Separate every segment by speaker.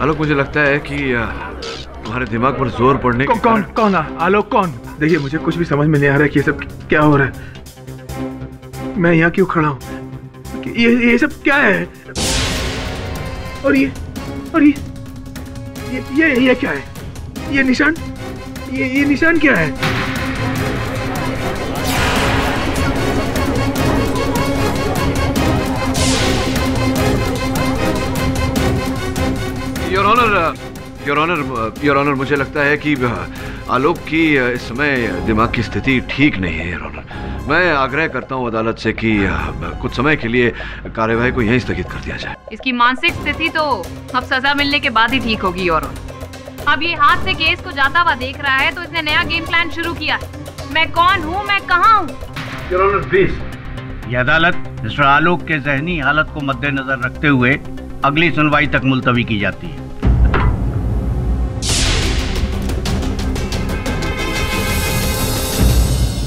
Speaker 1: आलोक, मुझे लगता है कि तुम्हारे दिमाग पर जोर पड़ने के
Speaker 2: कौन आलोक कौन? देखिए, मुझे कुछ भी समझ में नहीं आ रहा है कि ये सब क्या हो रहा है। मैं यहाँ क्यों खड़ा हूँ? ये सब क्या है? और ये क्या है? ये निशान क्या है?
Speaker 1: योर ऑनर, मुझे लगता है कि आलोक की इस समय दिमाग की स्थिति ठीक नहीं है। योर ऑनर, मैं आग्रह करता हूँ अदालत से कि कुछ समय के लिए कार्यवाही को यहीं स्थगित कर दिया जाए।
Speaker 3: इसकी मानसिक स्थिति तो अब सजा मिलने के बाद ही ठीक होगी। योर ऑनर, अब ये हाथ से केस को जाता हुआ देख रहा है तो इसने नया गेम प्लान शुरू किया है। मैं कौन हूँ, मैं कहाँ हूँ?
Speaker 1: Your honour please.
Speaker 4: ये अदालत मिस्टर आलोक के जहनी हालत को मद्देनजर रखते हुए अगली सुनवाई तक मुलतवी की जाती है।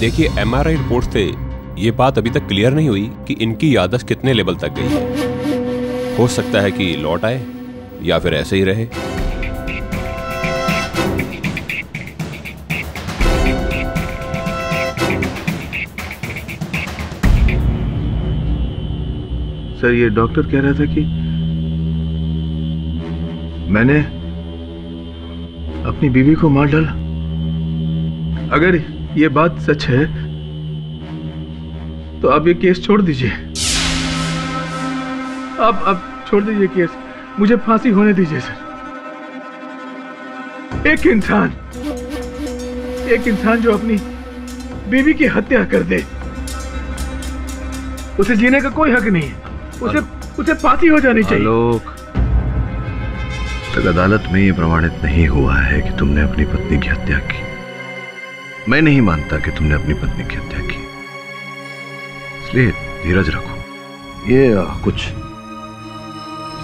Speaker 5: देखिए, एमआरआई रिपोर्ट से ये बात अभी तक क्लियर नहीं हुई कि इनकी याददाश्त कितने लेवल तक गई है। हो सकता है कि लौट आए या फिर ऐसे ही रहे।
Speaker 2: सर, ये डॉक्टर कह रहा था कि मैंने अपनी बीवी को मार डाला। अगर ये बात सच है तो आप ये केस छोड़ दीजिए। आप छोड़ दीजिए केस, मुझे फांसी होने दीजिए सर। एक इंसान जो अपनी बीवी की हत्या कर दे, उसे जीने का कोई हक नहीं है। उसे फांसी हो जानी चाहिए।
Speaker 1: आलोक, तक अदालत में ये प्रमाणित नहीं हुआ है कि तुमने अपनी पत्नी की हत्या की। मैं नहीं मानता कि तुमने अपनी पत्नी की हत्या की, इसलिए धीरज रखो। ये कुछ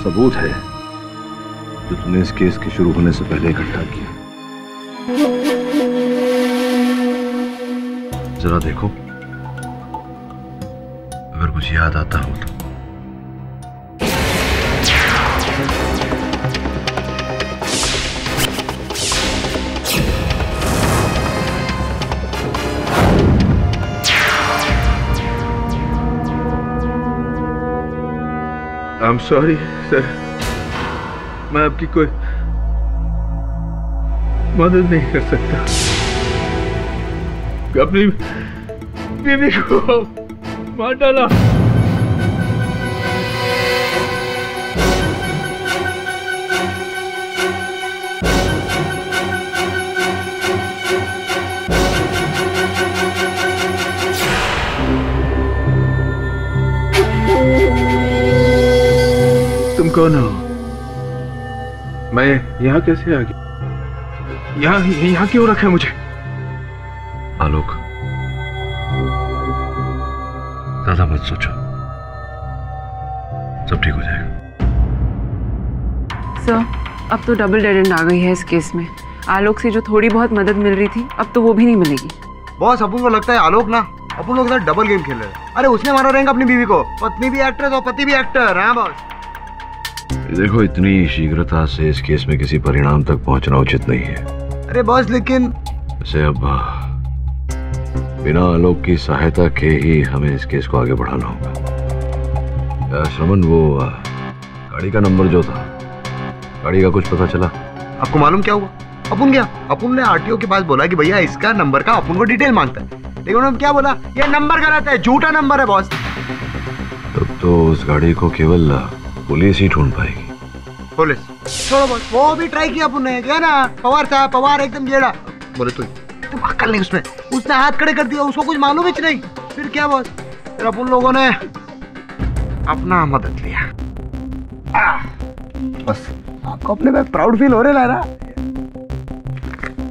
Speaker 1: सबूत है जो तुमने इस केस के शुरू होने से पहले इकट्ठा किया। जरा देखो, अगर कुछ याद आता हो तो।
Speaker 2: I'm sorry, sir. मैं आपकी कोई मदद नहीं कर सकता। अपनी बीवी को मार डाला। तुम कौन हो? मैं यहाँ कैसे आ गया? यहाँ क्यों रखा है मुझे?
Speaker 1: आलोक, ज्यादा मत सोचो, सब ठीक हो जाएगा।
Speaker 6: सर, अब तो डबल डेड एंड आ गई है इस केस में। आलोक से जो थोड़ी बहुत मदद मिल रही थी, अब तो वो भी नहीं मिलेगी।
Speaker 7: बॉस, अपन को लगता है आलोक ना अपन लोग इधर डबल गेम खेल रहे हैं। अरे उसने मारा रहेगा अपनी बीवी को। पत्नी भी एक्टर और पति भी एक्टर। हाँ बॉस।
Speaker 1: देखो, इतनी शीघ्रता से इस केस में किसी परिणाम तक पहुंचना उचित नहीं है।
Speaker 7: अरे बॉस, लेकिन
Speaker 1: वैसे अब बिना आलोक की सहायता के ही हमें इस केस को आगे बढ़ाना होगा। श्रमन, वो गाड़ी का नंबर जो था, गाड़ी का कुछ पता चला?
Speaker 7: आपको मालूम क्या हुआ? अपन ने आरटीओ के पास बोला कि भैया इसका नंबर का अपन को डिटेल मांगता है, लेकिन उन्होंने क्या बोला? ये नंबर गलत है, झूठा नंबर है बॉस।
Speaker 1: तब तो उस गाड़ी को केवल पुलिस ही ढूंढ पाएगी।
Speaker 7: पुलिस छोड़ो बॉस, वो भी ट्राई किया अपन ने, क्या ना? पवार एकदम जेड़ा बोले तुम अक्ल नहीं उसमें। उसने हाथ खड़े कर दिया, उसको कुछ मालूम ही नहीं। फिर क्या बॉस, फिर अपन लोगों ने अपना मदद लिया। बस आपको अपने पे प्राउड फील हो रहा है ना?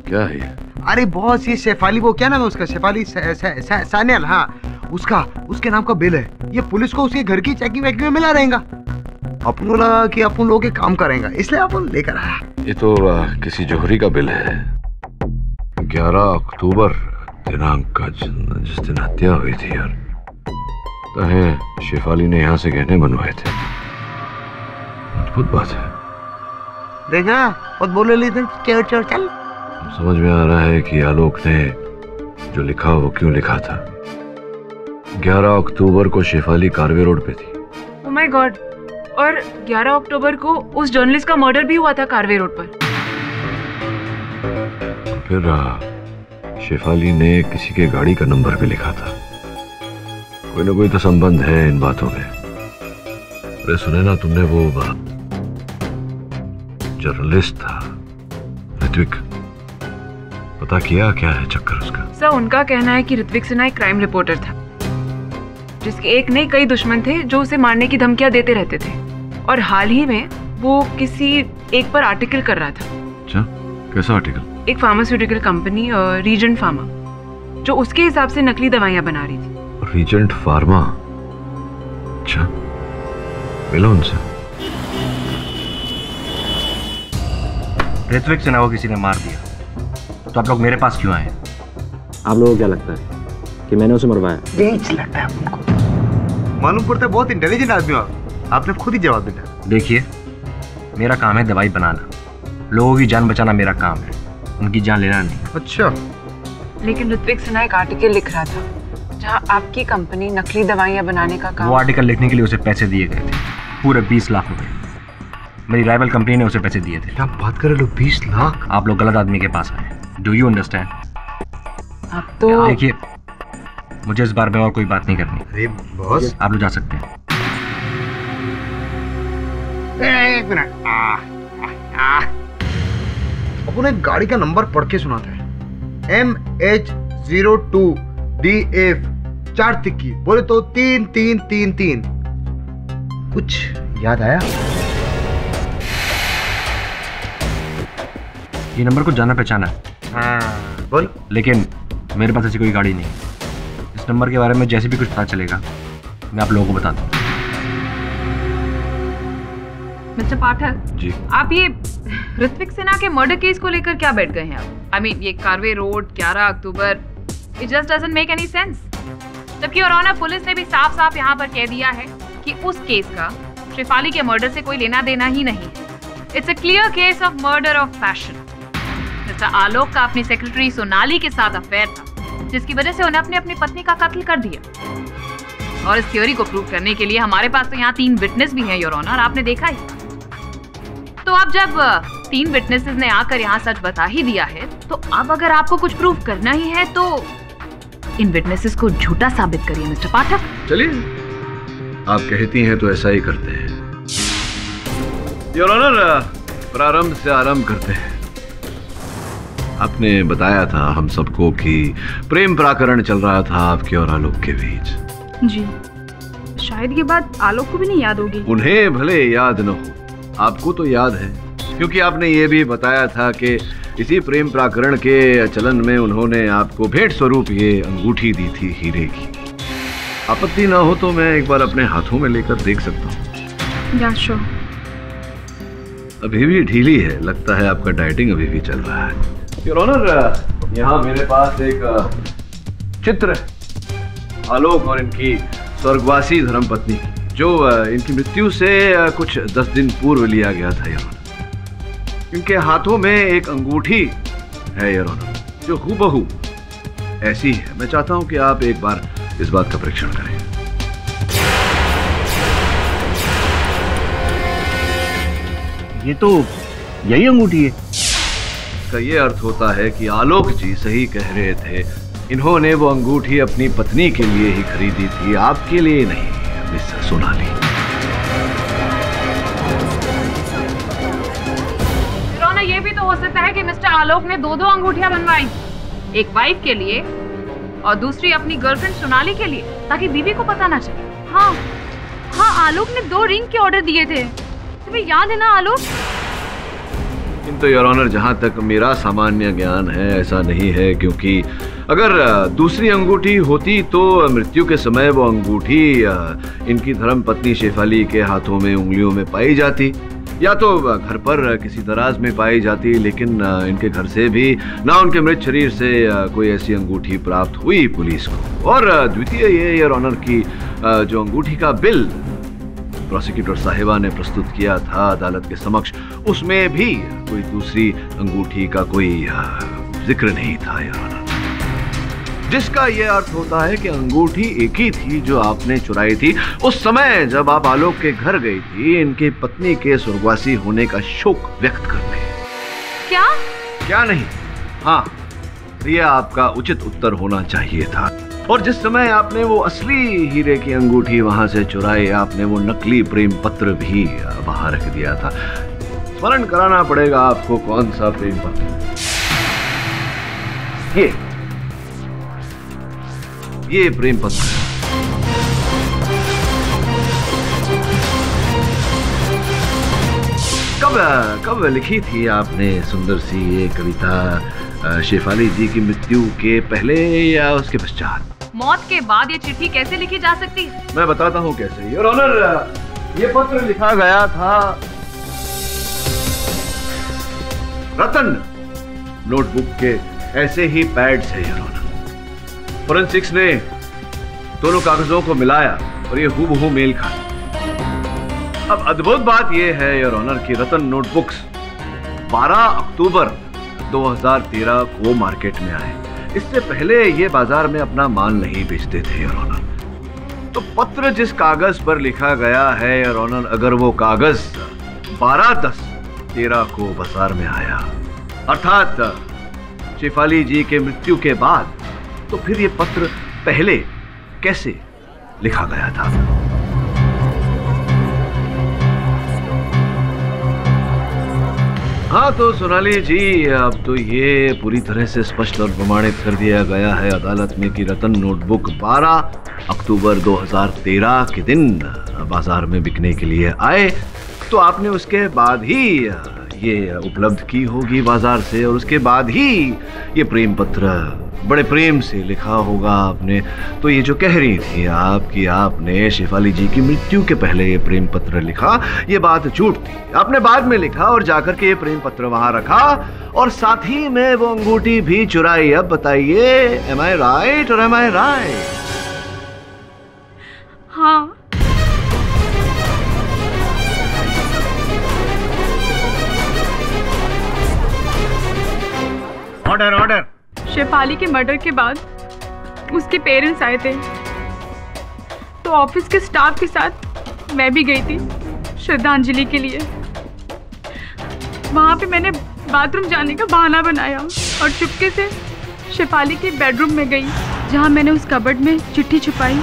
Speaker 1: क्या है?
Speaker 7: अरे बॉस, ये शेफाली, वो क्या नाम है उसका? शेफाली सान्याल, हाँ, उसके नाम का बिल है। ये पुलिस को उसके घर की चेकिंग वेकिंग में मिला रहेगा। अपन को लगा कि अपन लोग काम करेंगे, इसलिए अपन लेकर आया।
Speaker 1: ये तो किसी जौहरी का बिल है। 11 अक्टूबर दिनांक का, जिस दिन हत्या हुई थी यार। तो है शेफाली ने यहाँ से गहने बनवाए थे। अद्भुत बात है।
Speaker 7: देखा बहुत बोले ली थे, चल चल।
Speaker 1: समझ में आ रहा है कि आलोक ने जो लिखा वो क्यों लिखा था। 11 अक्टूबर को शेफाली कारवे रोड पे थी।
Speaker 6: ओह माय गॉड, और 11 अक्टूबर को उस जर्नलिस्ट का मर्डर भी हुआ था कारवे रोड पर।
Speaker 1: फिर शेफाली ने किसी के गाड़ी का नंबर भी लिखा था। कोई ना कोई तो संबंध है इन बातों में। अरे सुने ना तुमने, वो जर्नलिस्ट था ऋत्विक, पता किया क्या है चक्कर उसका?
Speaker 6: सर, उनका कहना है कि ऋत्विक सिन्हा एक क्राइम रिपोर्टर था, जिसके एक नहीं कई दुश्मन थे जो उसे मारने की धमकियां देते रहते थे। और हाल ही में वो किसी एक पर आर्टिकल कर रहा था।
Speaker 1: अच्छा, कैसा आर्टिकल?
Speaker 6: एक फार्मास्यूटिकल कंपनी रीजेंट फार्मा, जो उसके हिसाब से नकली दवाइयां बना रही थी।
Speaker 1: Regent Pharma? अच्छा, मिलो उनसे।
Speaker 8: ऋत्विक सिन्हा को किसी ने मार दिया, तो आप लोग मेरे पास क्यों आए?
Speaker 9: आप लोगों को क्या लगता है कि मैंने उसे मरवाया?
Speaker 7: बेच लगता है हमको। मालूम पड़ता है बहुत इंटेलिजेंट आदमी हो आप। आपने खुद ही जवाब दिया।
Speaker 8: देखिए, मेरा काम है दवाई बनाना, लोगों की जान बचाना मेरा काम है, उनकी जान लेना नहीं।
Speaker 7: अच्छा,
Speaker 6: लेकिन ऋत्विक सिन्हा एक आर्टिकल लिख रहा था जहां आपकी कंपनी नकली दवाइयां बनाने का काम।
Speaker 8: वो आर्टिकल लिखने के लिए उसे पैसे दिए गए थे, पूरे 20 लाख रुपए। मेरी राइवल कंपनी ने उसे पैसे दिए थे।
Speaker 7: क्या बात कर रहे लोग? 20 लाख?
Speaker 8: आप लोग गलत आदमी के पास आए। Do you understand?
Speaker 6: आप तो
Speaker 8: देखिए, मुझे इस बार में और कोई बात नहीं करनी।
Speaker 7: अरे बॉस,
Speaker 8: आप लोग जा सकते हैं।
Speaker 7: एक मिनट। अपन एक गाड़ी का नंबर पढ़ के सुनाता है, MH02DF 4 तिक्की। बोले तो 3333। कुछ याद आया?
Speaker 8: ये नंबर को जाना पहचाना है।
Speaker 7: हाँ बोल।
Speaker 8: लेकिन मेरे पास ऐसी कोई गाड़ी नहीं। इस नंबर के बारे में जैसे भी कुछ पता चलेगा मैं आप लोगों को बता दूँ।
Speaker 3: मिस्टर पाठक
Speaker 1: जी,
Speaker 3: आप ये ऋत्विक सिन्हा के मर्डर केस को लेकर क्या बैठ गए हैं आप? आई मीन, ये Karve road 11 October, it just doesn't make any sense. जबकि योर ऑनर, पुलिस ने भी साफ साफ यहाँ पर कह दिया है कि उस केस का शेफाली के मर्डर से कोई लेना देना ही नहीं है। It's a clear case of murder of passion. Mister Alok का अपनी सेक्रेटरी सोनाली के साथ अफेयर था, जिसकी वजह से उन्हें अपनी पत्नी का कत्ल कर दिया। और इस थ्योरी को प्रूव करने के लिए हमारे पास तो यहाँ 3 विटनेस भी हैं योर ऑनर, आपने देखा ही। तो अब जब 3 विटनेसेस ने आकर यहाँ सच बता ही दिया है, तो अब अगर आपको कुछ प्रूव करना ही है तो इन विटनेसेस को झूठा साबित करिए मिस्टर पाठक।
Speaker 1: चलिए, आप कहती हैं तो ऐसा ही करते हैं। योर ऑनर, प्रारंभ से आरंभ करते हैं। आपने बताया था हम सबको कि प्रेम प्रकरण चल रहा था आपके और आलोक के बीच।
Speaker 10: जी, शायद ये बात आलोक को भी नहीं याद होगी।
Speaker 1: उन्हें भले याद न हो, आपको तो याद है, क्योंकि आपने ये भी बताया था कि इसी प्रेम प्रकरण के चलन में उन्होंने आपको भेंट स्वरूप ये अंगूठी दी थी हीरे की। आपत्ति ना हो तो मैं एक बार अपने हाथों में लेकर देख सकता हूँ?
Speaker 10: या श्योर।
Speaker 1: अभी भी ढीली है, लगता है आपका डाइटिंग अभी भी चल रहा है। योर ऑनर, यहाँ मेरे पास एक चित्र है आलोक और इनकी स्वर्गवासी धर्मपत्नी, जो इनकी मृत्यु से कुछ 10 दिन पूर्व लिया गया था। योर ऑनर, इनके हाथों में एक अंगूठी है योर ऑनर, जो हूबहू ऐसी है। मैं चाहता हूं कि आप एक बार इस बात का परीक्षण करें।
Speaker 8: ये तो यही अंगूठी है।
Speaker 1: इसका ये अर्थ होता है कि आलोक जी सही कह रहे थे। इन्होंने वो अंगूठी अपनी पत्नी के लिए ही खरीदी थी, आपके लिए नहीं, मिस्टर सोनाली।
Speaker 3: ये भी तो हो सकता है कि मिस्टर आलोक ने 2 अंगूठियां बनवाई, एक वाइफ के लिए और दूसरी अपनी गर्लफ्रेंड सोनाली के लिए, ताकि बीवी को पता ना चले।
Speaker 10: हाँ, आलोक ने 2 रिंग के ऑर्डर दिए थे, तुम्हें याद है ना आलोक?
Speaker 1: किंतु योर ऑनर, जहां तक मेरा सामान्य ज्ञान है ऐसा नहीं है, क्योंकि अगर दूसरी अंगूठी होती तो मृत्यु के समय वो अंगूठी इनकी धर्मपत्नी शेफाली के हाथों में उंगलियों में पाई जाती, या तो घर पर किसी दराज में पाई जाती। लेकिन इनके घर से भी ना उनके मृत शरीर से कोई ऐसी अंगूठी प्राप्त हुई पुलिस को। और द्वितीय ये योर ऑनर की जो अंगूठी का बिल प्रोसिक्यूटर साहिबा ने प्रस्तुत किया था अदालत के समक्ष, उसमें भी कोई दूसरी अंगूठी का कोई जिक्र नहीं था योर ऑनर। जिसका यह अर्थ होता है कि अंगूठी एक ही थी जो आपने चुराई थी उस समय जब आप आलोक के घर गई थी इनकी पत्नी के स्वर्गवासी होने का शोक व्यक्त करने।
Speaker 3: क्या
Speaker 1: नहीं, हाँ, यह आपका उचित उत्तर होना चाहिए था। और जिस समय आपने वो असली हीरे की अंगूठी वहां से चुराई, आपने वो नकली प्रेम पत्र भी वहां रख दिया था। स्मरण कराना पड़ेगा आपको कौन सा प्रेम पत्र। ये प्रेम पत्र। कब लिखी थी आपने सुंदर सी ये कविता? शेफाली जी की मृत्यु के पहले या उसके पश्चात?
Speaker 3: मौत के बाद ये चिट्ठी कैसे लिखी जा सकती?
Speaker 1: मैं बताता हूँ कैसे योर ऑनर। ये पत्र लिखा गया था रतन नोटबुक के ऐसे ही पैड से योर ऑनर। फोरेंसिक्स ने दोनों कागजों को मिलाया और ये हूबहू मेल खाया। अब अद्भुत बात यह है योर ऑनर कि रतन नोटबुक्स 12 अक्टूबर 2013 को मार्केट में आए। इससे पहले ये बाजार में अपना माल नहीं बेचते थे योर ऑनर। तो पत्र जिस कागज पर लिखा गया है योर ऑनर, अगर वो कागज 12/10/13 को बाजार में आया, अर्थात शेफाली जी के मृत्यु के बाद, तो फिर ये पत्र पहले कैसे लिखा गया था? हाँ तो सोनाली जी, अब तो ये पूरी तरह से स्पष्ट और प्रमाणित कर दिया गया है अदालत में कि रतन नोटबुक 12 अक्टूबर 2013 के दिन बाजार में बिकने के लिए आए, तो आपने उसके बाद ही ये उपलब्ध की होगी बाजार से, और उसके बाद ही ये प्रेम पत्र बड़े प्रेम से लिखा होगा आपने। तो ये जो कह रही थी आप कि आपने शेफाली जी की मृत्यु के पहले ये प्रेम पत्र लिखा, ये बात झूठ थी। आपने बाद में लिखा और जाकर के ये प्रेम पत्र वहां रखा और साथ ही में वो अंगूठी भी चुराई। अब बताइए, एम आई राइट और एम आई राइट?
Speaker 10: हाँ।
Speaker 4: Order order.
Speaker 10: शेफाली के मर्डर के बाद उसके पेरेंट्स आए थे, तो ऑफिस के स्टाफ के साथ मैं भी गई थी श्रद्धांजलि के लिए। वहाँ पे मैंने बाथरूम जाने का बहाना बनाया और चुपके से शेफाली के बेडरूम में गई, जहाँ मैंने उस कबर्ड में चिट्ठी छुपाई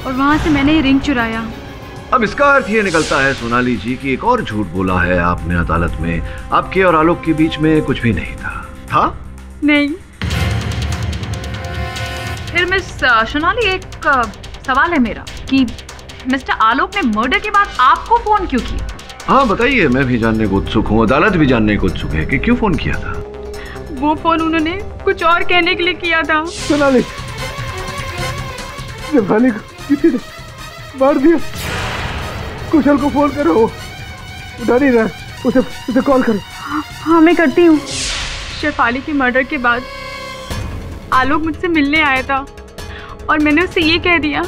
Speaker 10: और वहाँ से मैंने ये रिंग चुराया।
Speaker 1: अब इसका अर्थ ये निकलता है सोनाली जी कि एक और झूठ बोला है आपने अदालत में। आपके और आलोक के बीच में कुछ भी नहीं था।
Speaker 10: नहीं।
Speaker 3: फिर मिस सोनाली, एक सवाल है मेरा कि मिस्टर आलोक ने मर्डर के बाद आपको फोन क्यों किया?
Speaker 1: हाँ बताइए, मैं भी जानने को उत्सुक हूँ, अदालत भी जानने को उत्सुक है कि क्यों फोन किया था।
Speaker 10: वो फोन उन्होंने कुछ और कहने के लिए किया था।
Speaker 2: सोनाली, शेफाली को किसी ने मार दिया। कुशल को फोन करो, उठा नहीं रहा, उसे कॉल करो।
Speaker 10: हाँ मैं करती हूँ। शेफाली के मर्डर के बाद आलोक मुझसे मिलने आया था और मैंने उससे ये कह दिया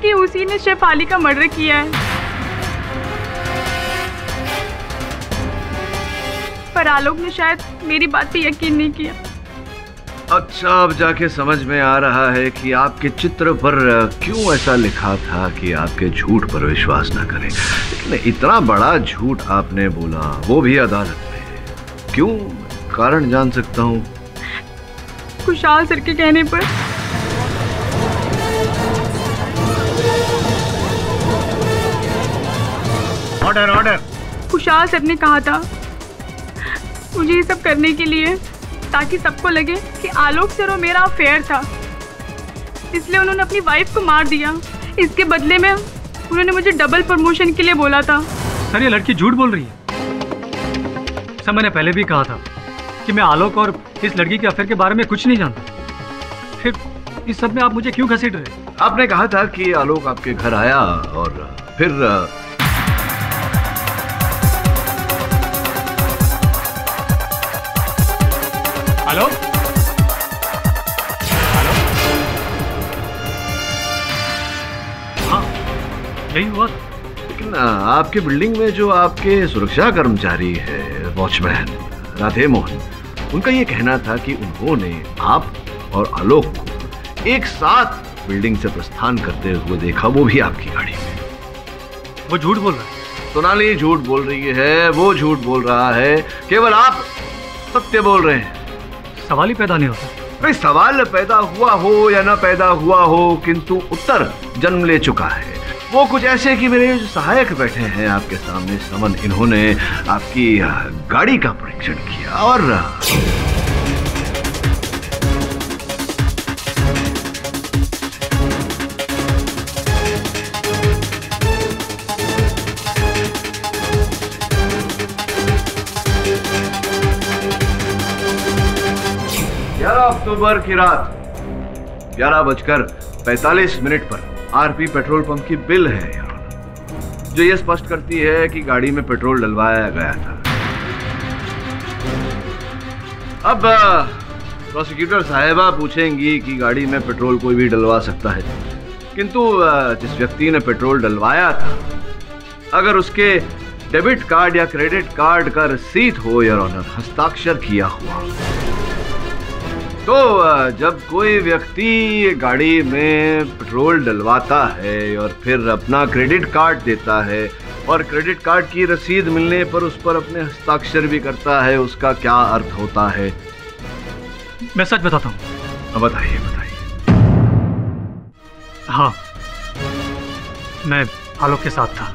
Speaker 10: कि उसी ने शेफाली का मर्डर किया है, पर आलोक ने शायद मेरी बात पे यकीन नहीं किया।
Speaker 1: अच्छा, अब जाके समझ में आ रहा है कि आपके चित्र पर क्यों ऐसा लिखा था कि आपके झूठ पर विश्वास न करें। लेकिन इतना बड़ा झूठ आपने बोला, वो भी अदालत में, क्यों? कारण जान सकता हूँ?
Speaker 10: खुशहाल सर के कहने पर।
Speaker 4: Order order.
Speaker 10: खुशहाल सर ने कहा था मुझे ये सब करने के लिए ताकि सबको लगे कि आलोक सर और मेरा अफेयर था, इसलिए उन्होंने अपनी वाइफ को मार दिया। इसके बदले में उन्होंने मुझे डबल प्रमोशन के लिए बोला था।
Speaker 11: सर ये लड़की झूठ बोल रही है। सर मैंने पहले भी कहा था कि मैं आलोक और इस लड़की के अफेयर के बारे में कुछ नहीं जानता, फिर इस सब में आप मुझे क्यों घसीट रहे?
Speaker 1: आपने कहा था कि आलोक आपके घर आया और फिर
Speaker 11: हेलो हेलो, हाँ यही हुआ।
Speaker 1: लेकिन आपके बिल्डिंग में जो आपके सुरक्षा कर्मचारी है, वॉचमैन राधे मोहन, उनका ये कहना था कि उन्होंने आप और आलोक को एक साथ बिल्डिंग से प्रस्थान करते हुए देखा, वो भी आपकी गाड़ी में।
Speaker 11: वो झूठ बोल रहा है।
Speaker 1: सोनाली झूठ बोल रही है, वो झूठ बोल रहा है, केवल आप सत्य बोल रहे हैं।
Speaker 11: सवाल ही पैदा नहीं होता।
Speaker 1: भाई सवाल पैदा हुआ हो या ना पैदा हुआ हो, किंतु उत्तर जन्म ले चुका है। वो कुछ ऐसे कि मेरे जो सहायक बैठे हैं आपके सामने समन, इन्होंने आपकी गाड़ी का परीक्षण किया और 11 अक्टूबर की रात 11:45 पर आरपी पेट्रोल पंप की बिल है जो ये स्पष्ट करती है कि गाड़ी में पेट्रोल डलवाया गया था। अब प्रोसिक्यूटर साहिबा पूछेंगी कि गाड़ी में पेट्रोल कोई भी डलवा सकता है, किंतु जिस व्यक्ति ने पेट्रोल डलवाया था, अगर उसके डेबिट कार्ड या क्रेडिट कार्ड का रसीद हो योर ऑनर, हस्ताक्षर किया हुआ, तो जब कोई व्यक्ति गाड़ी में पेट्रोल डलवाता है और फिर अपना क्रेडिट कार्ड देता है और क्रेडिट कार्ड की रसीद मिलने पर उस पर अपने हस्ताक्षर भी करता है, उसका क्या अर्थ होता है?
Speaker 11: मैं सच बताता हूँ।
Speaker 1: बताइए बताइए।
Speaker 11: हाँ, मैं आलोक के साथ था।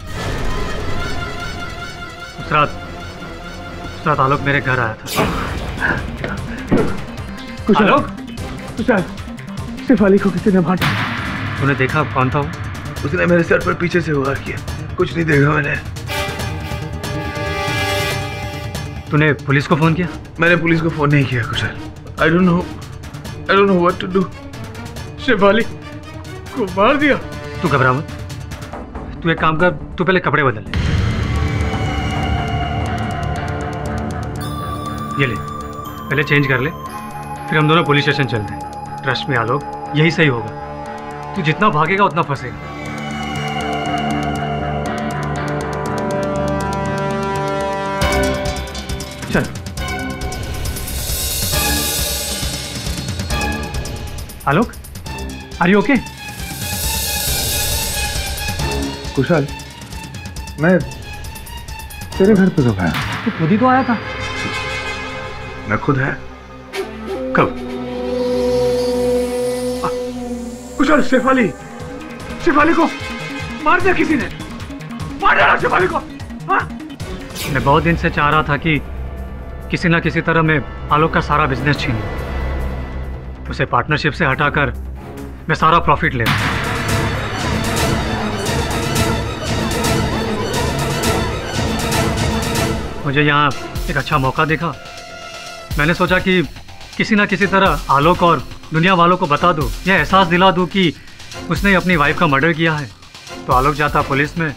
Speaker 11: उस रात आलोक मेरे घर आया था।
Speaker 2: आलोक, कुशाल, शेफाली को किसी ने मारा।
Speaker 11: तूने देखा कौन था वो?
Speaker 2: उसने मेरे सर पर पीछे से वार किया। कुछ नहीं देखा मैंने।
Speaker 11: तूने पुलिस को फोन किया?
Speaker 2: मैंने पुलिस को फोन नहीं किया Kushal. I don't know what to do। Shefali को मार दिया।
Speaker 11: तू घबरा मत। तू एक काम कर, तू पहले कपड़े बदल ले। ये ले, पहले चेंज कर ले, फिर हम दोनों पुलिस स्टेशन चलते हैं। ट्रस्ट में आलोक, यही सही होगा। तू जितना भागेगा उतना फंसेगा।
Speaker 2: चल।
Speaker 11: आलोक, आर यू ओके?
Speaker 2: कुशाल, मैं तेरे घर पे कब आया?
Speaker 11: तू खुद ही तो आया था।
Speaker 2: मैं खुद है? कब? कुशाल, शेफाली को मार दिया किसी ने। मार डाला शेफाली को। हाँ?
Speaker 11: मैं बहुत दिन से चाह रहा था कि किसी ना किसी तरह मैं आलोक का सारा बिजनेस छीन लूं, उसे पार्टनरशिप से हटाकर मैं सारा प्रॉफिट ले लूं। मुझे यहाँ एक अच्छा मौका दिखा। मैंने सोचा कि किसी ना किसी तरह आलोक और दुनिया वालों को बता दूं, यह एहसास दिला दूं कि उसने अपनी वाइफ का मर्डर किया है, तो आलोक जाता पुलिस में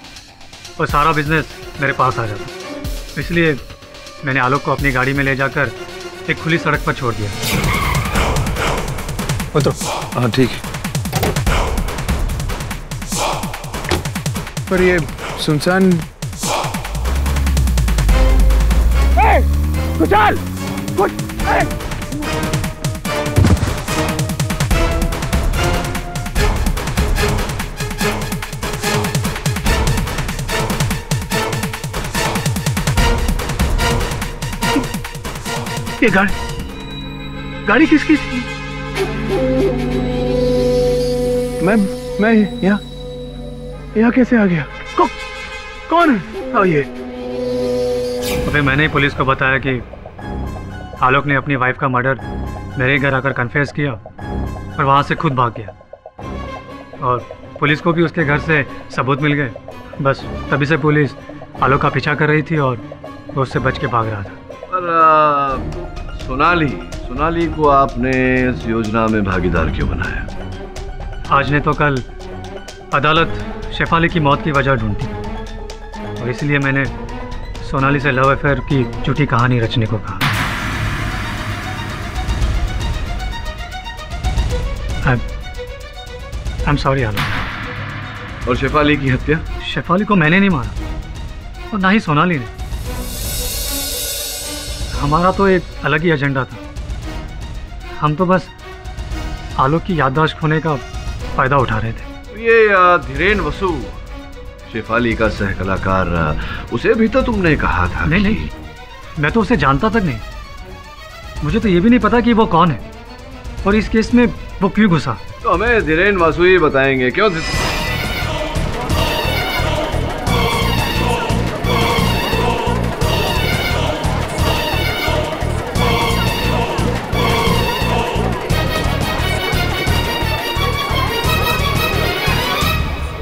Speaker 11: और सारा बिजनेस मेरे पास आ जाता। इसलिए मैंने आलोक को अपनी गाड़ी में ले जाकर एक खुली सड़क पर छोड़ दिया।
Speaker 2: उतरो। हाँ ठीक। पर ये सुनसान। कुशाल, ये गाड़ी किसकी थी? मैं यहाँ कैसे आ गया? कौन है? हाँ ये।
Speaker 11: अबे मैंने ही पुलिस को बताया कि आलोक ने अपनी वाइफ का मर्डर मेरे घर आकर कन्फेस किया और वहाँ से खुद भाग गया, और पुलिस को भी उसके घर से सबूत मिल गए। बस तभी से पुलिस आलोक का पीछा कर रही थी और वो उससे बच के भाग रहा था।
Speaker 1: पर सोनाली को आपने इस योजना में भागीदार क्यों बनाया?
Speaker 11: आज ने तो कल अदालत शेफाली की मौत की वजह ढूंढती, और इसलिए मैंने सोनाली से लव अफेयर की झूठी कहानी रचने को कहा। I'm sorry आलोक।
Speaker 1: और शेफाली की हत्या?
Speaker 11: शेफाली को मैंने नहीं मारा और ना ही सोनाली ने। हमारा तो एक अलग ही एजेंडा था। हम तो बस आलोक की याददाश्त खोने का फायदा उठा रहे थे।
Speaker 1: ये धीरेन वसु, शेफाली का सह कलाकार, उसे भी तो तुमने कहा था।
Speaker 11: नहीं, मैं तो उसे जानता तक नहीं। मुझे तो ये भी नहीं पता कि वो कौन है और इस केस में वो क्यों घुसा।
Speaker 1: तो हमें धीरेन वसु ही बताएंगे, क्यों?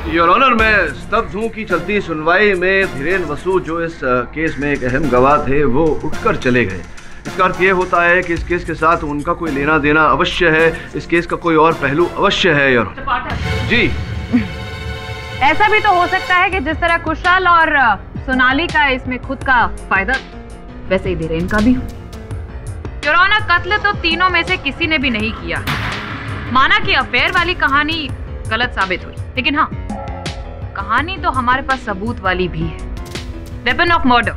Speaker 1: योर ऑनर, मैं स्तब्ध हूँ कि चलती सुनवाई में धीरेन वसु, जो इस केस में एक अहम गवाह थे, वो उठकर चले गए। इसका अर्थ ये होता है कि इस केस के साथ उनका कोई लेना देना अवश्य है। इस केस का कोई और पहलू अवश्य है। योर ऑनर जी,
Speaker 3: ऐसा भी तो हो सकता है कि जिस तरह कुशल और सोनाली का इसमें खुद का फायदा, वैसे ही धीरेन का भी हो। योर ऑनर, कत्ल तो तीनों में से किसी ने भी नहीं किया। माना कि अफेयर वाली कहानी गलत साबित हुई, लेकिन हाँ, कहानी तो हमारे पास सबूत वाली भी है। वेपन ऑफ मर्डर,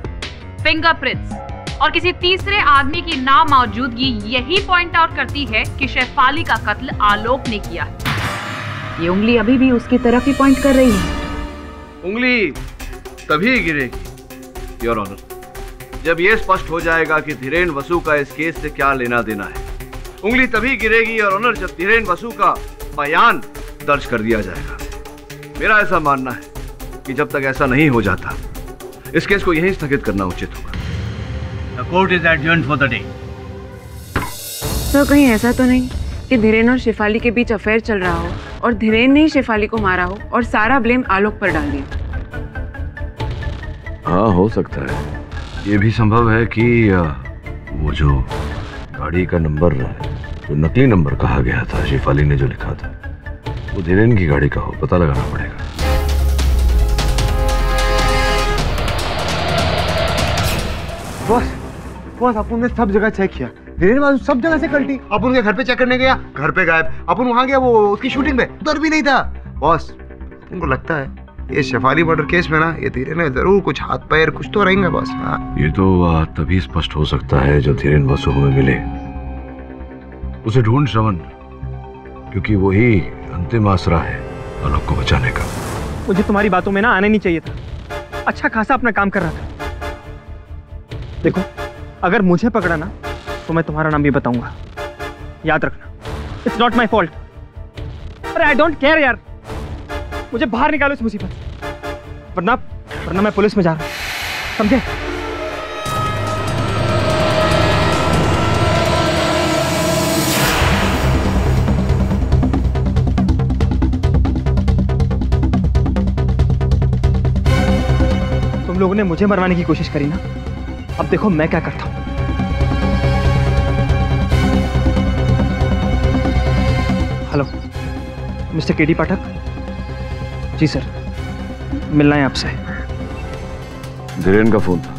Speaker 3: फिंगरप्रिंट्स और किसी तीसरे आदमी की नामौजूदगी यही पॉइंट आउट करती है कि शेफाली का कत्ल आलोक ने किया है। ये उंगली अभी भी उसकी तरफ ही पॉइंट कर रही है।
Speaker 1: उंगली तभी गिरेगी योर ऑनर जब यह स्पष्ट हो जाएगा कि धीरेन वसु का इस केस से क्या लेना देना है। उंगली तभी गिरेगी योर ऑनर जब धीरेन वसु का बयान दर्ज कर दिया जाएगा। मेरा ऐसा मानना है कि जब तक ऐसा नहीं हो जाता, इस केस को यहीं स्थगित करना उचित होगा।
Speaker 4: The court is adjourned for the day.
Speaker 6: तो कहीं ऐसा तो नहीं कि धीरेन और शेफाली के बीच अफेयर चल रहा हो और धीरेन ने ही शेफाली को मारा हो और सारा ब्लेम आलोक पर डाल दिया?
Speaker 1: हाँ, हो सकता है। ये भी संभव है कि वो जो गाड़ी का नंबर, जो नकली नंबर कहा गया था, शेफाली ने जो लिखा था, वो धीरेन की गाड़ी का हो। पता लगाना पड़ेगा।
Speaker 7: बॉस, अपन ने सब जगह चेक किया। धीरेन वसु सब जगह से कल्टी। अपन उनके घर पे चेक करने गया, घर पे गायब। अपन वहां गया, वो उसकी शूटिंग पे, उधर भी नहीं था। बॉस, उनको लगता है ये शेफाली मर्डर केस में ना, ये धीरेन ने जरूर कुछ हाथ पैर कुछ तो रहेंगे बॉस। हाँ,
Speaker 1: ये तो तभी स्पष्ट हो सकता है जब धीरेन वसु हमें मिले। उसे ढूंढ श्रवण, क्योंकि वही अंतिम आसरा है आलोक को बचाने का।
Speaker 12: मुझे तुम्हारी बातों में ना आना नहीं चाहिए था। अच्छा खासा अपना काम कर रहा था। देखो, अगर मुझे पकड़ा ना तो मैं तुम्हारा नाम भी बताऊंगा, याद रखना। It's not my fault. अरे आई डोंट केयर यार, मुझे बाहर निकालो इस मुसीबत से, वरना मैं पुलिस में जा रहा हूं, समझे? तुम लोगों ने मुझे मरवाने की कोशिश करी ना, अब देखो मैं क्या करता हूं। हेलो, मिस्टर केडी पाठक। जी सर, मिलना है आपसे।
Speaker 1: धीरेन का फोन था।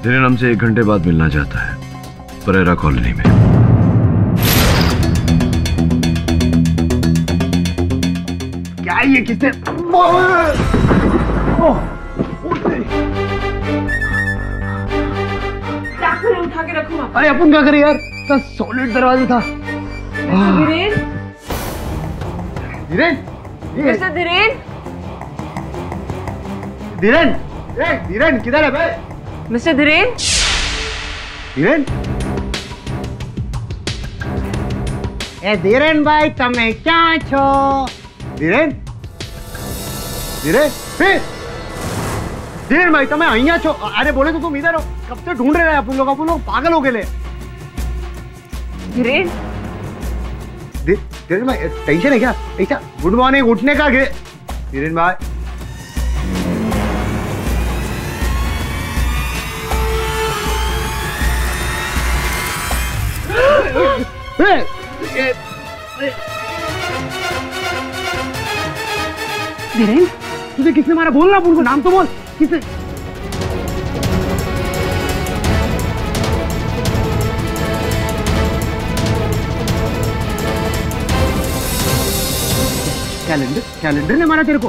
Speaker 1: धीरेन हमसे 1 घंटे बाद मिलना चाहता है, परेरा कॉलोनी में।
Speaker 7: क्या ये किसने?
Speaker 6: उठा के रखूं।
Speaker 7: अरे अपन क्या करें यार, इतना सॉलिड दरवाजा था।
Speaker 6: धीरेन,
Speaker 7: धीरेन,
Speaker 6: मिस्टर धीरेन,
Speaker 7: धीरेन, धीरेन किधर है बे?
Speaker 6: मिस्टर धीरेन,
Speaker 7: धीरेन, धीरेन भाई तमे क्या छो? धीरेन, धीरेन, धीरेन भाई तमे अहिया छो? अरे बोले तो तुम इधर हो, कब से ढूंढ रहे हैं अपन लोग पागल हो गए।
Speaker 6: धीरेन,
Speaker 7: धीरेन भाई टेंशन है क्या? ऐसा गुड मॉर्निंग उठने का धीरेन भाई।
Speaker 6: धीरेन,
Speaker 7: तुझे किसने मारा? बोल ना, उनको नाम तो बोल। किसने? कैलेंडर ने मारा तेरे को?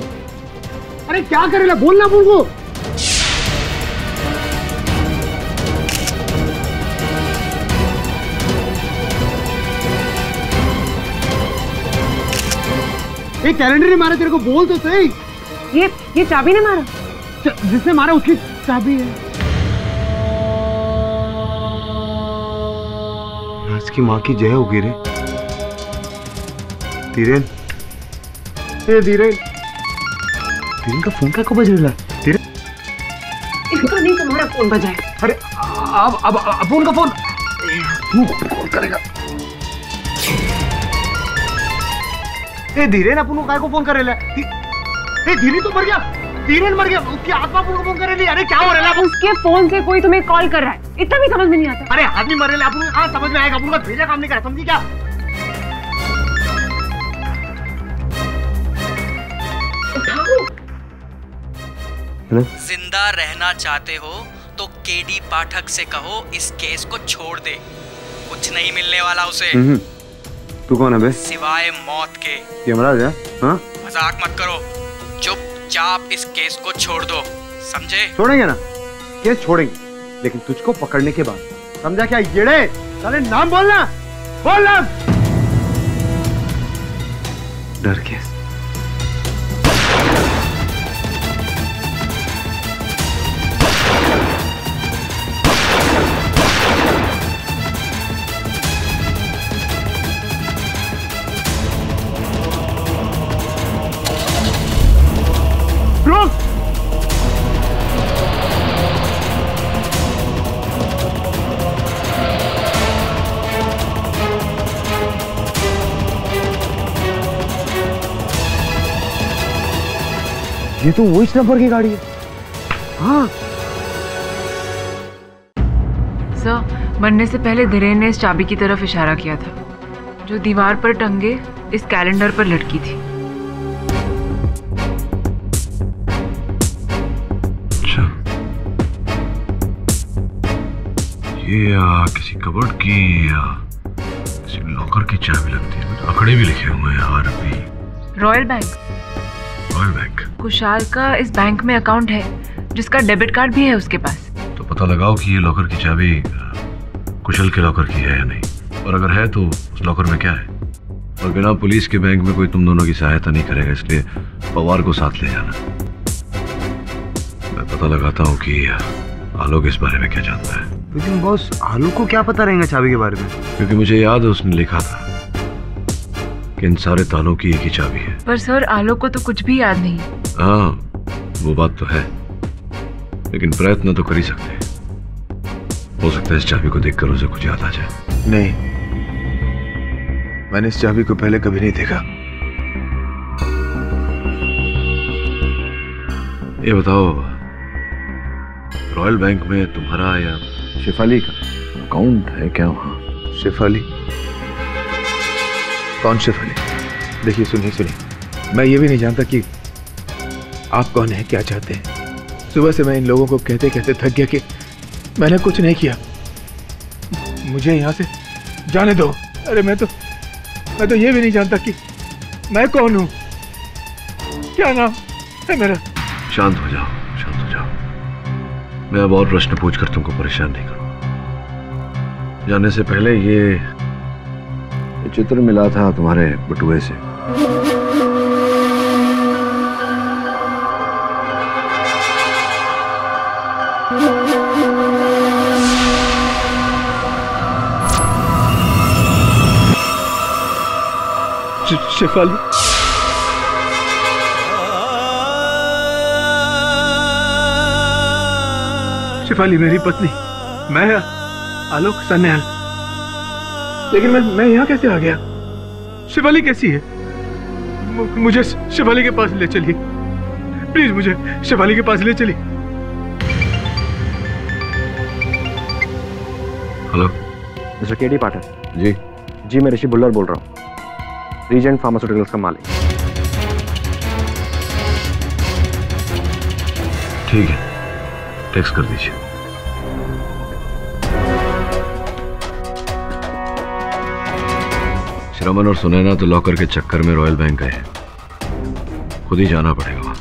Speaker 7: अरे क्या करेला, बोलना अपुन को। एक कैलेंडर ने मारा तेरे को, बोल तो सही।
Speaker 6: ये चाबी ने मारा?
Speaker 7: जिसने मारा उसकी चाबी है। राज की माँ की जय होगी रे। धीरेन, ए धीरेन, धीरेन का फोन क्या को बज रहा है? धीरेन,
Speaker 6: इसका नहीं तुम्हारा फोन बजा है।
Speaker 7: अरे अब अपुन का फोन तू कॉल करेगा। ए धीरेन अपुन को काय को फोन करेला? ए धीरेन तो मर गया, धीरेन मर गया, उसकी आत्मा अपुन को फोन करेली। अरे क्या हो रहा है?
Speaker 6: उसके फोन से कोई तुम्हें कॉल कर रहा है, इतना भी समझ में नहीं आता।
Speaker 7: अरे आदमी मरेला, अपुन हाँ समझ में आएगा। अपुन का भेजा काम नहीं करा, समझी क्या?
Speaker 13: जिंदा रहना चाहते हो तो केडी पाठक से कहो इस केस को छोड़ दे, कुछ नहीं मिलने वाला उसे।
Speaker 14: तू कौन है बे?
Speaker 13: सिवाय मौत के।
Speaker 14: यमराज है? हाँ?
Speaker 13: मजाक मत करो, चुपचाप इस केस को छोड़ दो, समझे?
Speaker 7: छोड़ेंगे ना, केस छोड़ेंगे, लेकिन तुझको पकड़ने के बाद, समझा क्या? येड़े साले नाम बोलना, बोल नाम।
Speaker 14: डर के
Speaker 7: ये तो वो इस नंबर की गाड़ी है। हाँ
Speaker 6: सर, मरने से पहले धीरेन ने इस चाबी की तरफ इशारा किया था जो दीवार पर टंगे इस कैलेंडर पर लटकी थी।
Speaker 1: अच्छा, ये किसी कबर्ड की या किसी लॉकर की चाबी लगती है। आंकड़े भी लिखे हुए हैं RB।
Speaker 6: Royal Bank.
Speaker 1: Royal Bank.
Speaker 6: Kushal का इस बैंक में अकाउंट है जिसका डेबिट कार्ड भी है उसके पास।
Speaker 1: तो पता लगाओ कि ये लॉकर की चाबी कुशल के लॉकर की है या नहीं, और अगर है तो उस लॉकर में क्या है। और बिना पुलिस के बैंक में कोई तुम दोनों की सहायता नहीं करेगा, इसलिए पवार को साथ ले जाना। मैं पता लगाता हूँ कि आलोक इस बारे में क्या जानता है।
Speaker 7: लेकिन बॉस, आलोक को क्या पता रहेगा चाबी के बारे में?
Speaker 1: क्योंकि मुझे याद है उसने लिखा था कि इन सारे तालों की एक ही चाबी है।
Speaker 6: पर सर, आलोक को तो कुछ भी याद नहीं।
Speaker 1: हाँ, वो बात तो है, लेकिन प्रयत्न तो कर ही सकते हैं। हो सकता है इस चाबी को देखकर उसे कुछ याद आ जाए।
Speaker 2: नहीं, मैंने इस चाबी को पहले कभी नहीं देखा।
Speaker 1: ये बताओ, रॉयल बैंक में तुम्हारा या शेफाली का अकाउंट है क्या वहाँ?
Speaker 2: शेफाली? कौन शेफाली? देखिए, सुनिए, मैं ये भी नहीं जानता कि आप कौन है, क्या चाहते हैं। सुबह से मैं इन लोगों को कहते कहते थक गया कि मैंने कुछ नहीं किया, मुझे यहाँ से जाने दो। अरे मैं तो ये भी नहीं जानता कि मैं कौन हूँ, क्या नाम है मेरा।
Speaker 1: शांत हो जाओ, शांत हो जाओ। मैं अब और प्रश्न पूछकर तुमको परेशान नहीं करूँगा। जाने से पहले ये चित्र मिला था तुम्हारे बटुए से।
Speaker 2: शेफाली? शेफाली मेरी पत्नी, मैं आलोक सन्याल। लेकिन मैं यहाँ कैसे आ गया? शेफाली कैसी है? मुझे शेफाली के पास ले चलिए, प्लीज मुझे शेफाली के पास ले चलिए।
Speaker 1: हेलो,
Speaker 14: मिस्टर केडी पाठक।
Speaker 1: जी,
Speaker 14: मैं ऋषि बुल्लर बोल रहा हूँ, रीजेंट फार्मास्यूटिकल्स का मालिक।
Speaker 1: ठीक है, टेक्स्ट कर दीजिए। श्रमन और सुनैना तो लॉकर के चक्कर में रॉयल बैंक गए हैं, खुद ही जाना पड़ेगा वहां।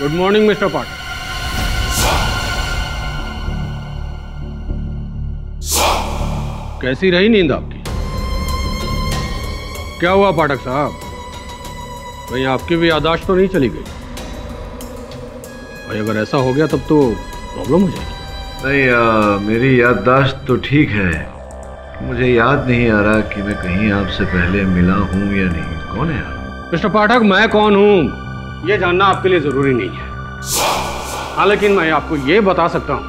Speaker 15: गुड मॉर्निंग मिस्टर पाठक। कैसी रही नींद आपकी? क्या हुआ पाठक साहब, कहीं आपकी भी याददाश्त तो नहीं चली गई? भाई अगर ऐसा हो गया तब तो प्रॉब्लम हो जाएगी।
Speaker 1: नहीं, मेरी याददाश्त तो ठीक है। मुझे याद नहीं आ रहा कि मैं कहीं आपसे पहले मिला हूं या नहीं। कौन है आप?
Speaker 15: मिस्टर पाठक, मैं कौन हूं यह जानना आपके लिए जरूरी नहीं है। हाँ, लेकिन मैं आपको यह बता सकता हूं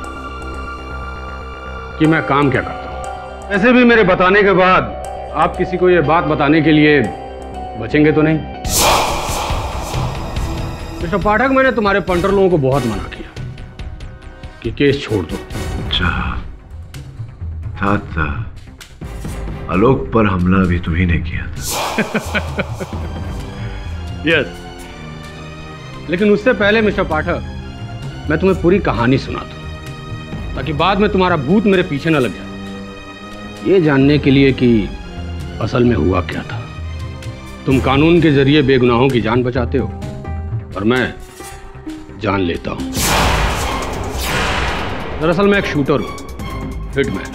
Speaker 15: कि मैं काम क्या करता हूं। ऐसे भी मेरे बताने के बाद आप किसी को यह बात बताने के लिए बचेंगे तो नहीं? मिस्टर पाठक, मैंने तुम्हारे पंटर लोगों को बहुत मना किया कि केस छोड़ दो।
Speaker 1: अच्छा, आलोक पर हमला भी तुम्ही ने किया था।
Speaker 15: यस, लेकिन उससे पहले मिस्टर पाठक मैं तुम्हें पूरी कहानी सुना दूं, ताकि बाद में तुम्हारा भूत मेरे पीछे न लग जाए। ये जानने के लिए कि असल में हुआ क्या था। तुम कानून के जरिए बेगुनाहों की जान बचाते हो और मैं जान लेता हूं। दरअसल मैं एक शूटर हूं, हिटमैन।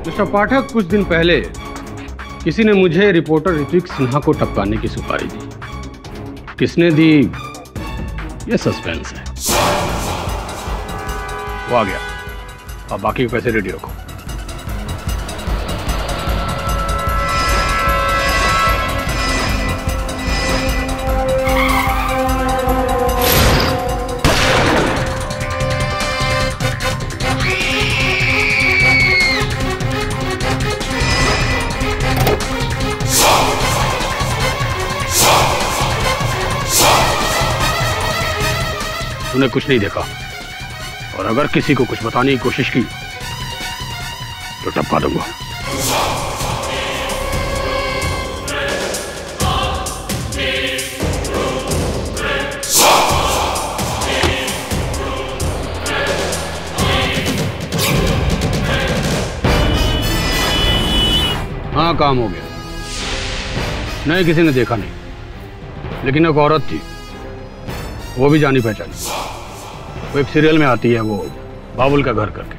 Speaker 15: मिस्टर पाठक, कुछ दिन पहले किसी ने मुझे रिपोर्टर ऋत्विक सिन्हा को टपकाने की सुपारी दी। किसने दी ये सस्पेंस है। वो आ गया, अब बाकी के पैसे रेडी रखो। तूने कुछ नहीं देखा, और अगर किसी को कुछ बताने की कोशिश की तो टपका दूंगा। हाँ, काम हो गया। नहीं, किसी ने देखा नहीं, लेकिन एक औरत थी, वो भी जानी पहचानी। वो एक सीरियल में आती है, वो बाबुल का घर करके,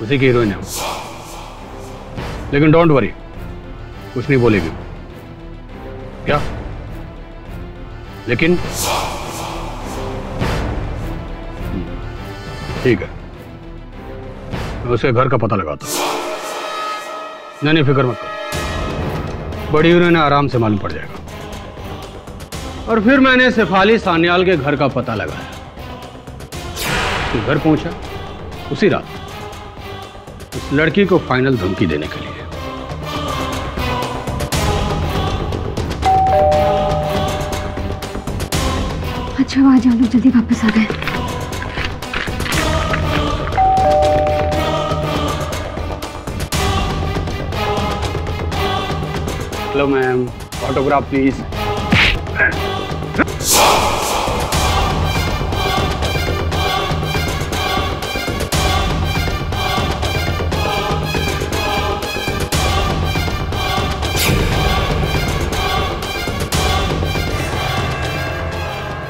Speaker 15: उसी की हीरोइन है वो। लेकिन डोंट वरी, कुछ नहीं बोलेगी। क्या? लेकिन ठीक है, मैं उसके घर का पता लगाता हूं। नहीं, फिक्र मत करो, बड़ी हीरोइन है, आराम से मालूम पड़ जाएगा। और फिर मैंने शेफाली सान्याल के घर का पता लगाया। तो घर पहुंचा उसी रात उस लड़की को फाइनल धमकी देने के लिए।
Speaker 16: अच्छा, आज हम लोग जल्दी वापस आ गए।
Speaker 15: Hello ma'am, autograph please.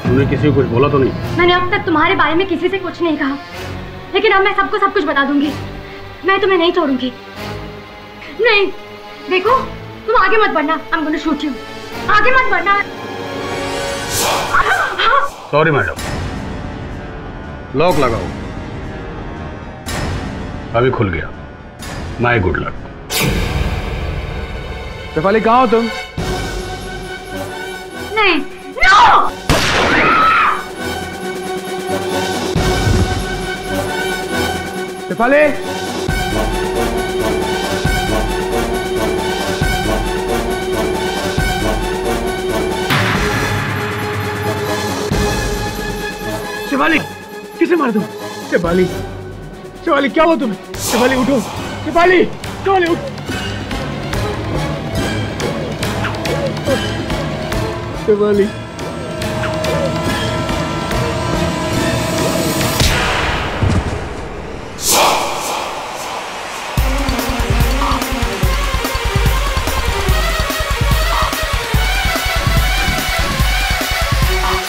Speaker 15: तूने किसी को कुछ बोला तो नहीं?
Speaker 16: मैंने अब तक तुम्हारे बारे में किसी से कुछ नहीं कहा, लेकिन अब मैं सबको सब कुछ बता दूंगी। मैं तुम्हें नहीं छोड़ूंगी। नहीं, देखो, तुम आगे मत बढ़ना। I'm going to shoot you. आगे मत बढ़ना।
Speaker 15: सॉरी मैडम, लॉक लगाओ। अभी खुल गया। My good luck.
Speaker 2: शेफाली, कहाँ हो तुम?
Speaker 16: नहीं, नो!
Speaker 2: शेफाली, शेफाली, किसे मार दूं? शेफाली, शेफाली, क्या हुआ तुम्हें? शेफाली उठो, शेफाली, शेफाली उठो। शेफाली,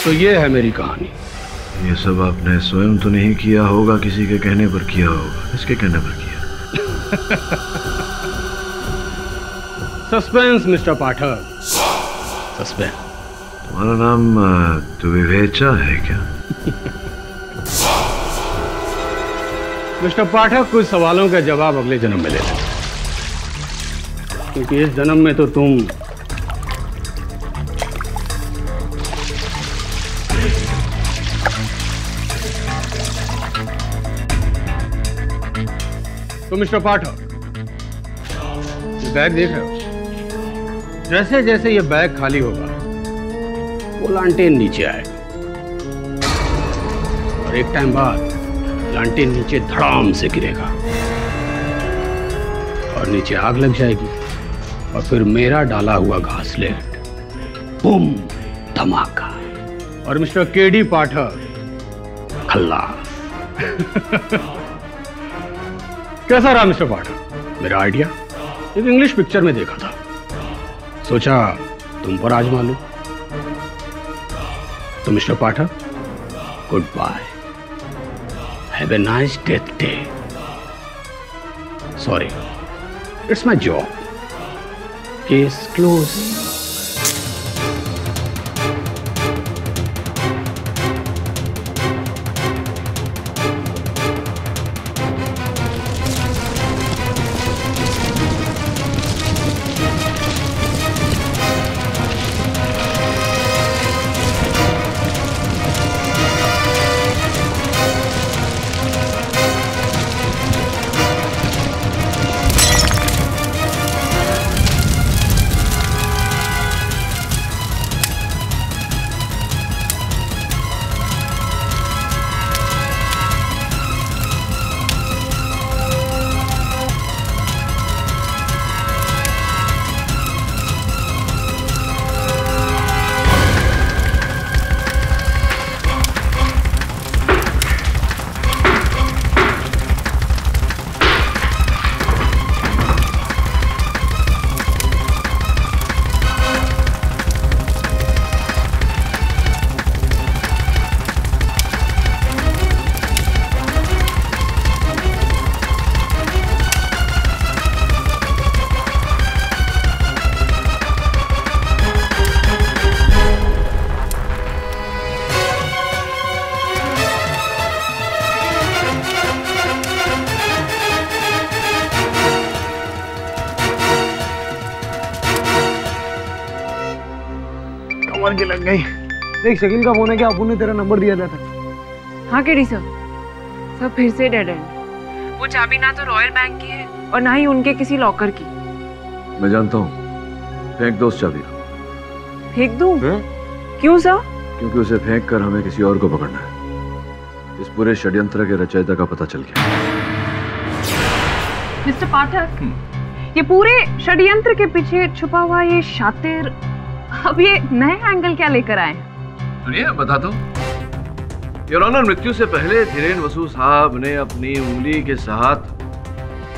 Speaker 15: तो ये है मेरी कहानी।
Speaker 1: ये सब आपने स्वयं तो नहीं किया होगा, किसी के कहने पर किया होगा। इसके कहने पर किया?
Speaker 15: सस्पेंस मिस्टर पाठक, सस्पेंस।
Speaker 1: तुम्हारा नाम द्विवेचा है क्या?
Speaker 15: मिस्टर पाठक, कुछ सवालों का जवाब अगले जन्म में ले लेना, क्योंकि इस जन्म में तो तुम मिस्टर पाठक, ये बैग देख रहे हो? जैसे जैसे ये बैग खाली होगा वो लांटेन नीचे आएगा और एक टाइम बाद लांटेन नीचे धड़ाम से गिरेगा और नीचे आग लग जाएगी और फिर मेरा डाला हुआ घासलेट, बूम, धमाका, और मिस्टर केडी पाठक खल्लास। कैसा रहा मिस्टर पाठक मेरा आइडिया? एक इंग्लिश पिक्चर में देखा था, सोचा तुम पर आजमा लूं। तो mister Pathak, good bye, have a nice death day. Sorry, it's my job. Case close.
Speaker 12: के लग गई। देख, शकील का फोन है, क्या अपुन ने तेरा नंबर दिया था?
Speaker 6: हाँ केडी सर, सब फिर से डेड एंड। वो चाबी ना तो रॉयल बैंक की है और ना ही उनके किसी लॉकर की।
Speaker 1: मैं जानता हूँ, फेंक दो उस चाबी को।
Speaker 6: फेंक दूँ? क्यों सर?
Speaker 1: क्योंकि उसे फेंक कर हमें किसी और को पकड़ना है। इस पूरे षड्यंत्र के रचयिता का पता चल गया।
Speaker 3: मिस्टर पाठक, ये पूरे षड्यंत्र के पीछे छुपा हुआ ये शातिर अब ये नए एंगल क्या लेकर आए?
Speaker 1: सुनिए, बता दो। योर ऑनर, मृत्यु से पहले धीरेन वसु साहब ने अपनी उंगली के साथ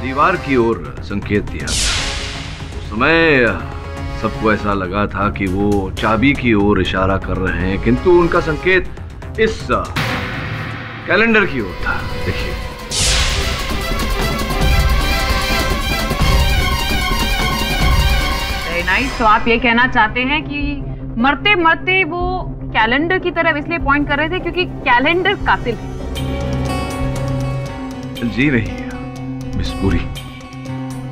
Speaker 1: दीवार की ओर संकेत दिया। उस समय सबको ऐसा लगा था कि वो चाबी की ओर इशारा कर रहे हैं, किंतु उनका संकेत इस कैलेंडर की ओर था। देखिए,
Speaker 3: नाइस। तो आप ये कहना चाहते हैं कि मरते मरते वो कैलेंडर की तरफ इसलिए पॉइंट कर रहे थे क्योंकि कैलेंडर कातिल है?
Speaker 1: जी नहीं मिस पुरी,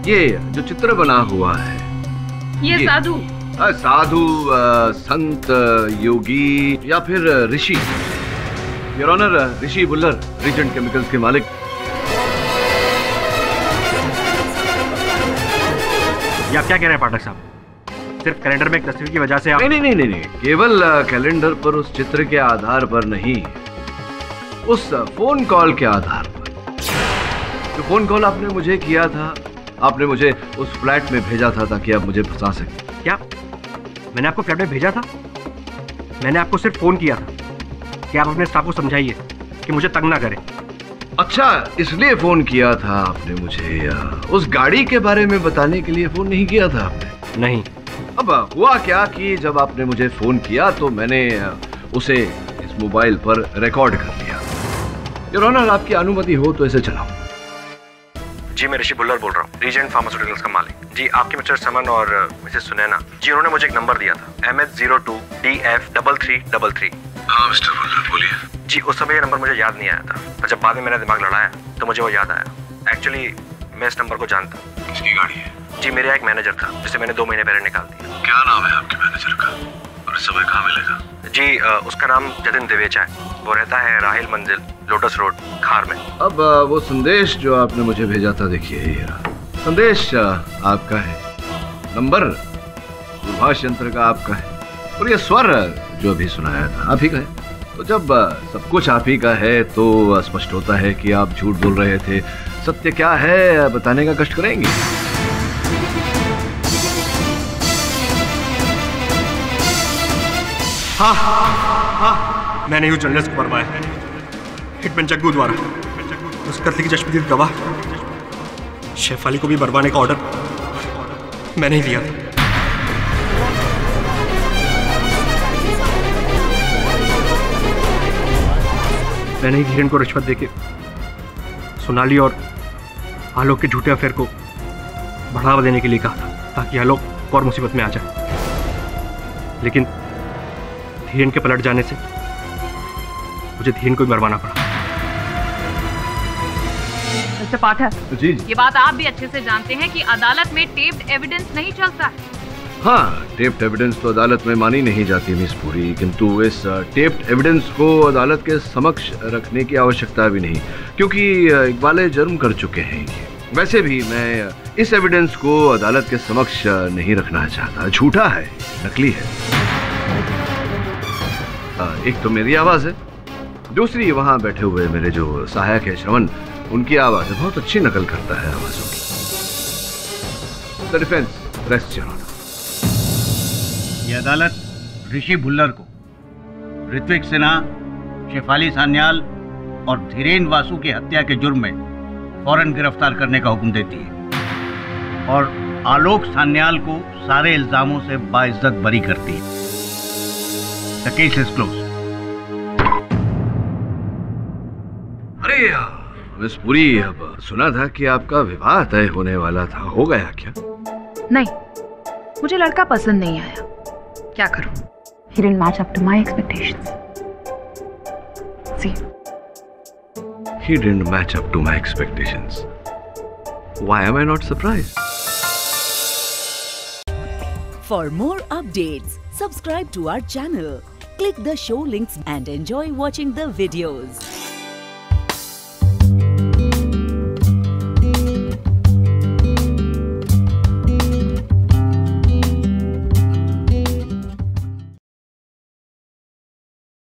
Speaker 1: ये जो चित्र बना हुआ है
Speaker 3: ये साधु
Speaker 1: साधु संत योगी या फिर ऋषि, your honour Rishi Bullar, Regent Chemicals के मालिक।
Speaker 8: ये आप क्या कह रहे हैं पाठक साहब? सिर्फ कैलेंडर में एक तस्वीर की वजह से आप...
Speaker 1: नहीं, केवल कैलेंडर पर उस चित्र के आधार पर नहीं, उस फोन कॉल के आधार पर। जो फोन कॉल आपने मुझे किया था, आपने मुझे उस फ्लैट में भेजा था ताकि आप मुझे फंसा सकें।
Speaker 8: क्या मैंने आपको फ्लैट में भेजा था? मैंने आपको सिर्फ फोन किया था कि आप अपने स्टाफ को समझाइए कि मुझे तंग ना करे।
Speaker 1: अच्छा, इसलिए फोन किया था आपने मुझे? उस गाड़ी के बारे में बताने के लिए फोन नहीं किया था आपने?
Speaker 8: नहीं।
Speaker 1: अब हुआ क्या कि जब आपने मुझे फोन किया तो मैंने उसे इस मोबाइल पर रिकॉर्ड कर लिया। योर ऑनर, आपकी अनुमति हो तो इसे चलाओ।
Speaker 8: जी मैं ऋषि भुल्लर बोल रहा हूँ, रीजेंट फार्मास्यूटिकल्स का मालिक। जी आपके मिस्टर समन और मिसेस सुनैना जी, उन्होंने मुझे एक नंबर दिया था MH02DF3333।
Speaker 1: हाँ मिस्टर भुल्लर बोलिए।
Speaker 8: जी उस समय ये नंबर मुझे याद नहीं आया था, और जब बाद में मैंने दिमाग लड़ाया तो मुझे वो याद आया। एक्चुअली मैं इस नंबर को जानता।
Speaker 1: किसकी गाड़ी है?
Speaker 8: जी मेरा एक मैनेजर था जिसे मैंने 2 महीने पहले निकाल दिया।
Speaker 1: क्या नाम है आपके मैनेजर का और इस समय कहाँ मिलेगा?
Speaker 8: जी उसका नाम जतिन दिवेचा है, वो रहता है राहिल मंजिल, लोटस रोड, खार में।
Speaker 1: अब वो संदेश जो आपने मुझे भेजा था, देखिए ये रहा संदेश आपका है, नंबर दूरभाष यंत्र का आपका है, और ये स्वर जो अभी सुनाया था आप ही का है। तो जब सब कुछ आप ही का है तो स्पष्ट होता है कि आप झूठ बोल रहे थे। सत्य क्या है बताने का कष्ट करेंगे?
Speaker 8: हाँ, मैंने ही जर्नलिस्ट को मरवाया, हिटमैन जग्गू द्वारा। उस कत्ल की चश्मदीद गवाह शेफाली को भी मरवाने का ऑर्डर मैंने ही दिया था। मैंने ही धीरेन को रिश्वत देके सोनाली और आलोक के झूठे अफेयर को बढ़ावा देने के लिए कहा था, ताकि आलोक और मुसीबत में आ जाए। लेकिन धीरेन के पलट जाने से मुझे धीरेन को ही मरवाना पड़ा।
Speaker 3: मिस्टर पाठक
Speaker 1: जी,
Speaker 3: ये बात आप भी अच्छे से जानते हैं कि अदालत में टेप्ड एविडेंस नहीं चलता है।
Speaker 1: हाँ, टेप्ड एविडेंस तो अदालत में मानी नहीं जाती मिस पूरी, किंतु इस टेप्ड एविडेंस को अदालत के समक्ष रखने की आवश्यकता भी नहीं, क्योंकि इकबाल जुर्म कर चुके हैं ये। वैसे भी मैं इस एविडेंस को अदालत के समक्ष नहीं रखना चाहता, झूठा है, नकली है। एक तो मेरी आवाज है, दूसरी वहां बैठे हुए मेरे जो सहायक है श्रवण, उनकी आवाज है, बहुत अच्छी नकल करता है आवाजों की। The defence rest your honour.
Speaker 4: ये अदालत ऋषि भुल्लर को ऋत्विक सिन्हा, शेफाली सान्याल और धीरेन वासु की हत्या के जुर्म में फौरन गिरफ्तार करने का हुक्म देती है और आलोक सान्याल को सारे इल्जामों से बाइज्जत बरी करती है। The case is close.
Speaker 1: अरे मिस पुरी, अब सुना था कि आपका विवाह तय होने वाला था, हो गया क्या?
Speaker 3: नहीं, मुझे लड़का पसंद नहीं आया, क्या करूं? He didn't match up to my expectations. See?
Speaker 1: He didn't match up to my expectations. Why am I not surprised?
Speaker 17: For more updates, subscribe to our channel, click the show links and enjoy watching the videos.